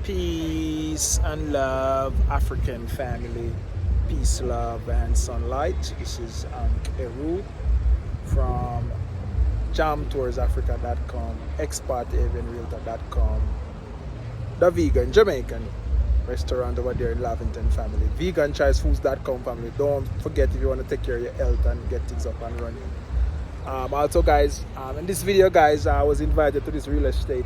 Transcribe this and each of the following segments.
Peace and love, African family. Peace, love, and sunlight. This is Eru from jamtoursafrica.com, expat.realtor.com, the vegan Jamaican restaurant over there in Lavington family, veganchoicefoods.com family. Don't forget, if you want to take care of your health and get things up and running. Also guys, in this video guys, I was invited to this real estate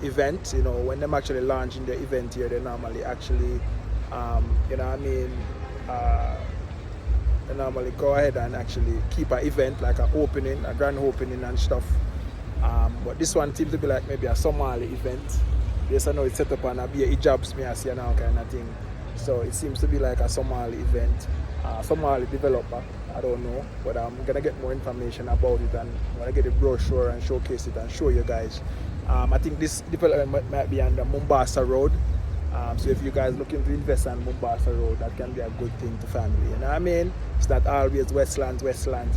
event. You know, when them actually launching the event here, they normally actually you know what I mean, they normally go ahead and actually keep an event like an opening, a grand opening and stuff. But this one seems to be like maybe a Somali event. Yes, I know it's set up on a be hijabs, me I see now kind of thing. So it seems to be like a Somali event. Somali developer, I don't know, but I'm gonna get more information about it, and I'm gonna get a brochure and showcase it and show you guys. I think this development might be on the Mombasa Road. So if you guys looking to invest on Mombasa Road, that can be a good thing to family. You know what I mean? It's not always Westlands. You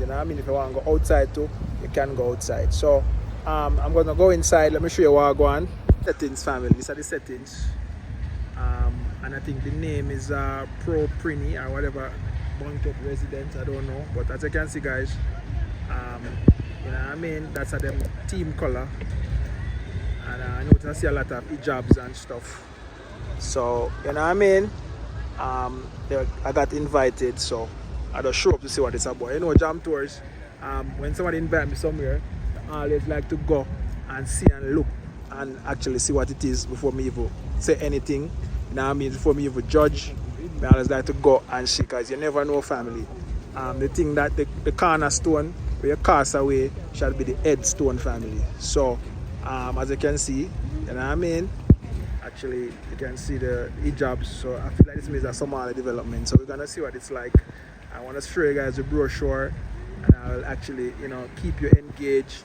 know what I mean? If you want to go outside too, you can go outside. So I'm gonna go inside. Let me show you what I go on. Settings family. These are the settings. And I think the name is Pro Prini or whatever. Bunked residence, I don't know, but as you can see guys, you know what I mean, that's a them team color, and I notice I see a lot of hijabs and stuff. So you know what I mean, I got invited, so I just show up to see what it's about. You know, jam tours, when somebody invite me somewhere, I always like to go and see and look and actually see what it is before me even say anything. You know what I mean, before me even judge. I always like to go and see, because you never know family. The thing that the cornerstone where you cast away shall be the headstone family. So as you can see, you know what I mean, actually you can see the hijabs. So I feel like this is a Somali development. So we're gonna see what it's like. I want to show you guys the brochure, and I'll actually, you know, keep you engaged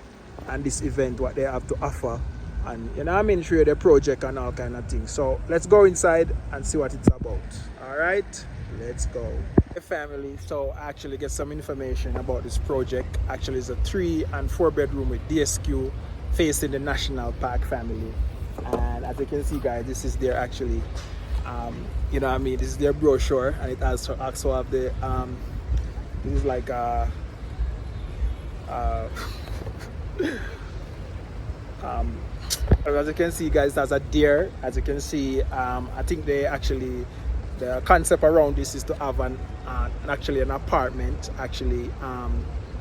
on this event, what they have to offer, and you know what I mean, show you the project and all kind of things. So let's go inside and see what it's about. All right, let's go. Hey family, so I actually get some information about this project. Actually, it's a 3 and 4 bedroom with DSQ facing the National Park family. And as you can see guys, this is their actually you know what I mean, this is their brochure, and it also have the this is like as you can see guys, that's a deer. As you can see, I think they actually, the concept around this is to have an apartment actually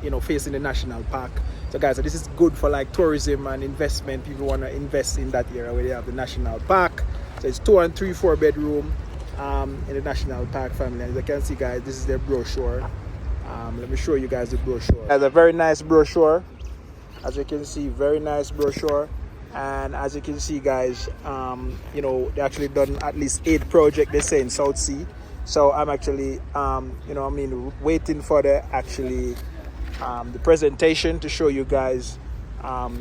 you know, facing the national park. So guys, so this is good for like tourism and investment. People want to invest in that area where they have the national park. So it's 2 and 3 4 bedroom in the national park family. As you can see guys, this is their brochure. Let me show you guys the brochure. It's a very nice brochure. As you can see, very nice brochure. And as you can see guys, you know, they actually done at least 8 projects, they say, in South Sea. So I'm actually you know I mean, waiting for the actually the presentation to show you guys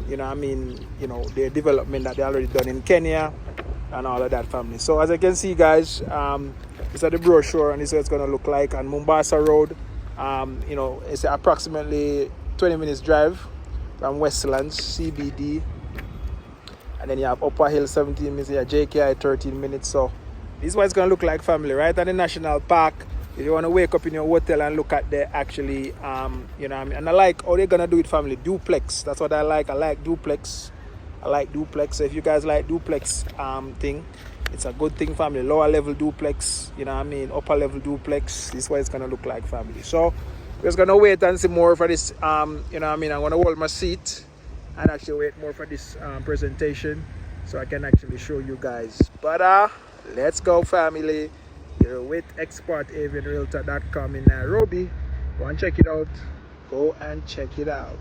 you know I mean, you know, the development that they already done in Kenya and all of that family. So as you can see guys, this is the brochure, and this is what it's gonna look like on Mombasa Road. You know, it's approximately 20 minutes drive from Westlands CBD. And then you have Upper Hill 17 minutes, here JKI 13 minutes. So this is what it's going to look like family, right at the national park. If you want to wake up in your hotel and look at the actually you know what I mean, and I like how they're going to do it family, duplex. That's what I like duplex. So if you guys like duplex thing, it's a good thing family. Lower level duplex, you know what I mean, upper level duplex. This is what it's going to look like family. So we're just going to wait and see more for this you know what I mean. I'm going to hold my seat and actually wait more for this presentation so I can actually show you guys. But let's go family. You're with expart.realtor.com in Nairobi. Go and check it out. Go and check it out.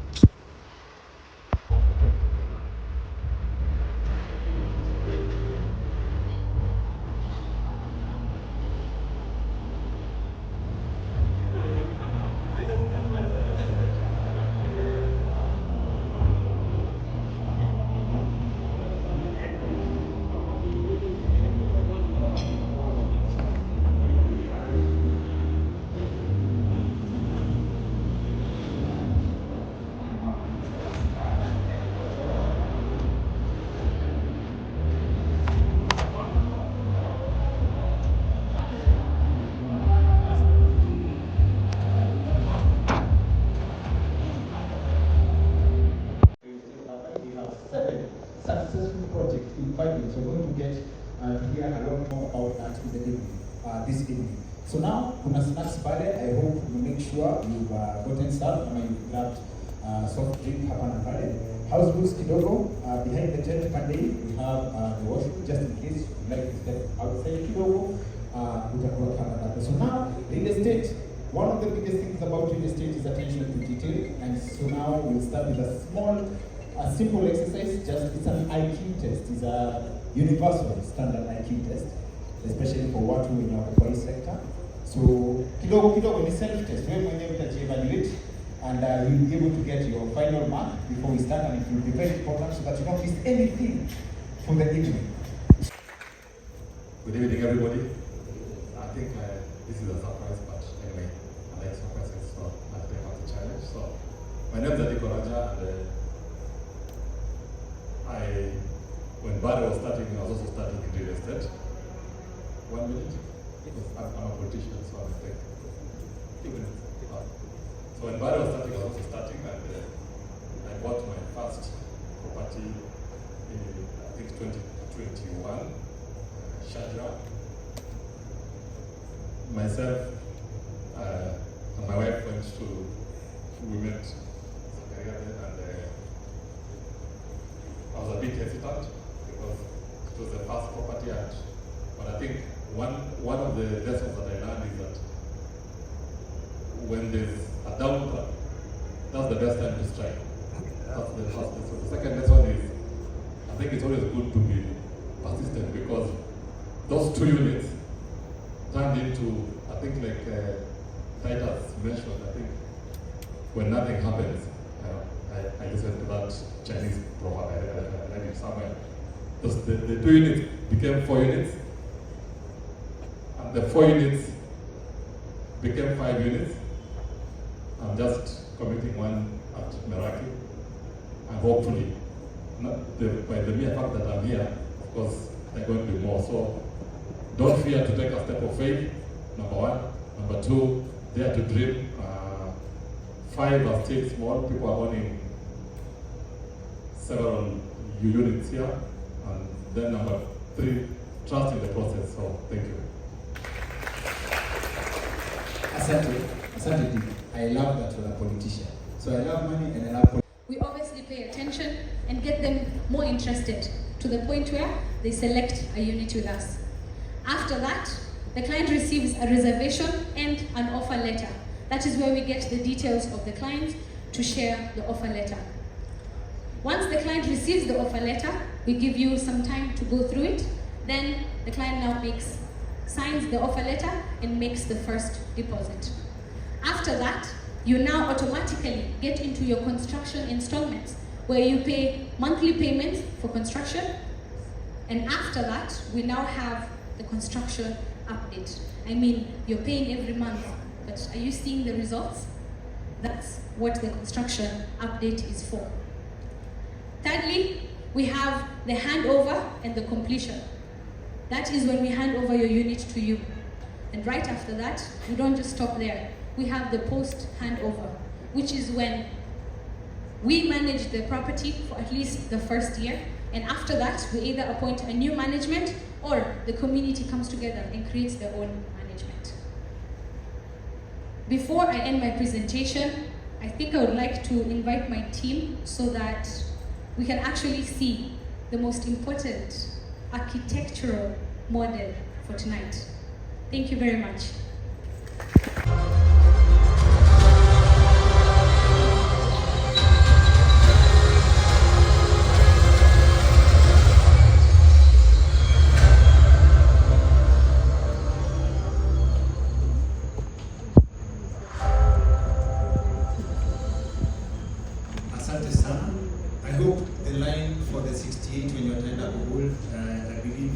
successful project in 5 years. We're going to get to hear a lot more about that in the evening, this evening. So now, kuna snacks pale. I hope you make sure you've gotten stuff and you've grabbed soft drink hapa na pale. House rules kidogo, behind the tent pandei, we have the washroom, just in case you'd like to step outside kidogo, utakuwa kama that. So now, real estate. One of the biggest things about real estate is attention to detail, and so now we'll start with a small, simple exercise. It's an IQ test. It's a universal standard IQ test, especially for what we in our employee sector. So kidogo ni self test. Wewe mwenyewe utaji-evaluate, and you'll be able to get your final mark before we start, and it will be very important so that you don't miss anything for the evening. Good evening, everybody. I think this is a surprise, but anyway, I like surprises, so I'll take up the challenge. So, my name is Adiko Raja, and when Barry was starting, I was also starting in real estate. 1 minute? Because I'm a politician, so I'm like 2 minutes. So when Barry was starting, I was also starting, and I bought my first property in, I think, 2021, Sharjah. Myself and my wife went to, we met Zakaria, and I was a bit hesitant because it was the first property, but I think one of the lessons that I learned is that when there's a downturn, that's the best time to strike. That's the first lesson. The second lesson is, I think it's always good to be persistent, because those 2 units turned into, I think, like Titus mentioned, I think, when nothing happens, I listened to that Chinese proverb, I read it somewhere. The 2 units became 4 units, and the 4 units became 5 units. I'm just committing one at Meraki, and hopefully, by the mere fact that I'm here, of course, there are going to be more. So don't fear to take a step of faith, number 1. Number 2, dare to dream. 5 are still small. People are owning several units here. And then number 3, trust in the process. So thank you. Asante. I love that you're a politician. So I love money and I love politics. We obviously pay attention and get them more interested to the point where they select a unit with us. After that, the client receives a reservation and an offer letter. That is where we get the details of the client to share the offer letter. Once the client receives the offer letter, we give you some time to go through it. Then the client now signs the offer letter and makes the first deposit. After that, you now automatically get into your construction installments, where you pay monthly payments for construction. And after that, we now have the construction update. I mean, you're paying every month, but are you seeing the results? That's what the construction update is for. Thirdly, we have the handover and the completion. That is when we hand over your unit to you. And right after that, we don't just stop there. We have the post handover, which is when we manage the property for at least the first year. And after that, we either appoint a new management or the community comes together and creates their own management. Before I end my presentation, I think I would like to invite my team so that we can actually see the most important architectural model for tonight. Thank you very much. Asante sana. I hope the line for the 68 when you attend a Google, I believe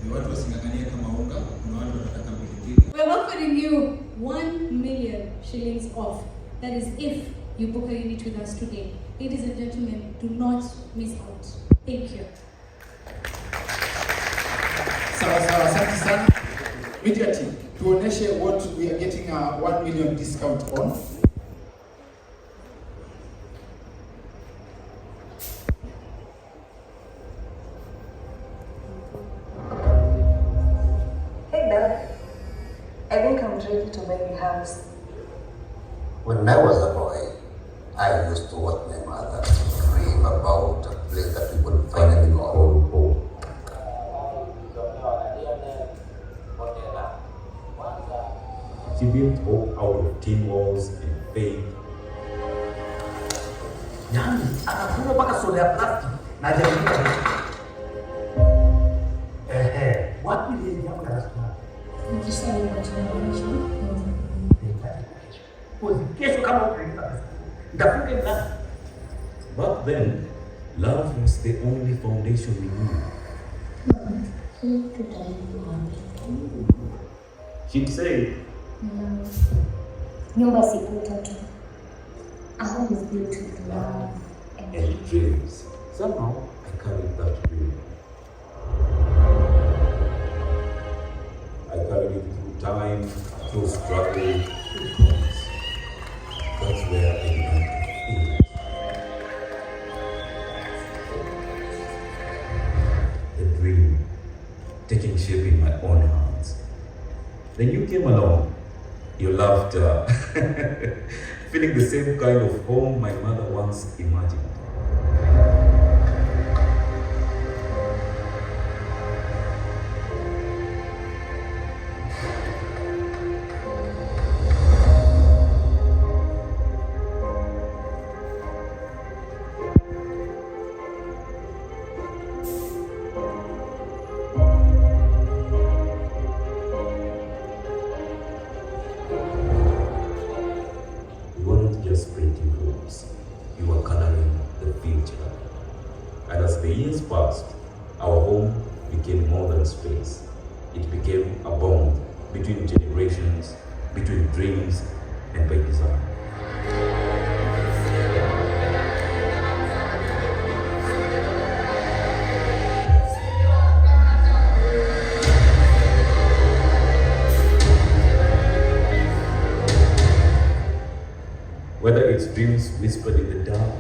the watu wasingangania kama unga, kuna watu wanataka pilipili. We're offering you 1 million shillings off. That is if you book a unit with us today. Ladies and gentlemen, do not miss out. Thank you. Sawa, asante sana. Media team, tuoneshe what we are getting a 1 million discount on. I think I'm ready to buy a house. When I was a boy, I used to watch my mother dream about a place that we could finally call home. She built hope out of tin walls and faith. Yani, akafunga mpaka soda ya plastic na jamii. Wapi ile jambo la restaurant? Kesho kama utaenda nitafunga mlango. Back then, love was the only foundation we knew. She'd say, Nyumba si kuta tu. A home is built with love and dreams. Somehow, I carried that dream. I carried it through time, through struggle, through promise. That's where I began to feel it. The dream taking shape in my own hands. Then you came along. You loved feeling the same kind of home my mother once imagined. Just painting rooms, you were coloring the future. And as the years passed, our home became more than space. It became a bond between generations, between dreams, and by design. Whether it's dreams whispered in the dark,